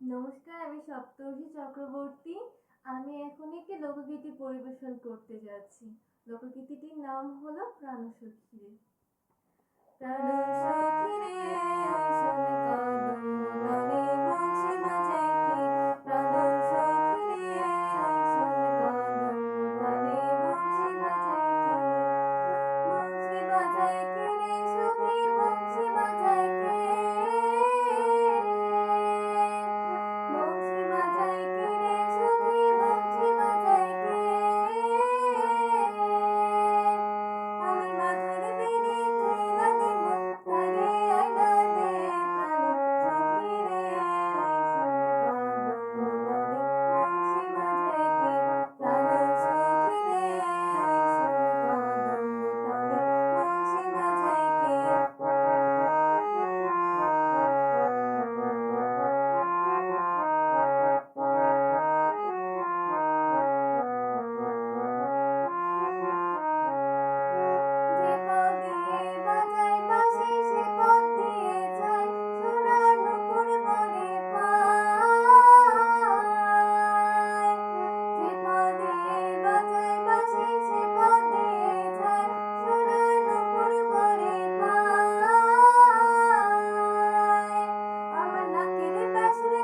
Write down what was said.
নমস্কার, আমি সপ্তর্ষি চক্রবর্তী। আমি এখন একটি লোকগীতি পরিবেশন করতে যাচ্ছি। লোকগীতিটির নাম হলো প্রাণসখী রে। প্রাণসখী রে, শোন কদম তলে বংশী বাজাই কে। প্রাণসখী রে, শোন কদম তলে বংশী বাজাই কে। বংশী বাজাই কে রে সখী, বংশী বাজাই কে। বংশী বাজাই কে রে সখী, বংশী বাজাই কে। আমার মাথার বেনি তুইলা দিব, তারে আইনা দে। প্রাণসখী রে, শোন কদম তলে বংশী বাজাই কে। প্রাণসখী রে, শোন কদম তলে বংশী বাজাই কে। যে পথ দিয়ে বাজায় বাঁশি, সে পথ দিয়ে যায় সোনার নূপুর পরে পায়। যে পথ দিয়ে বাজায় বাঁশি, সে পথ দিয়ে যায় সোনার নূপুর পরে পায়। আমার নাকের প্যাঁচ রে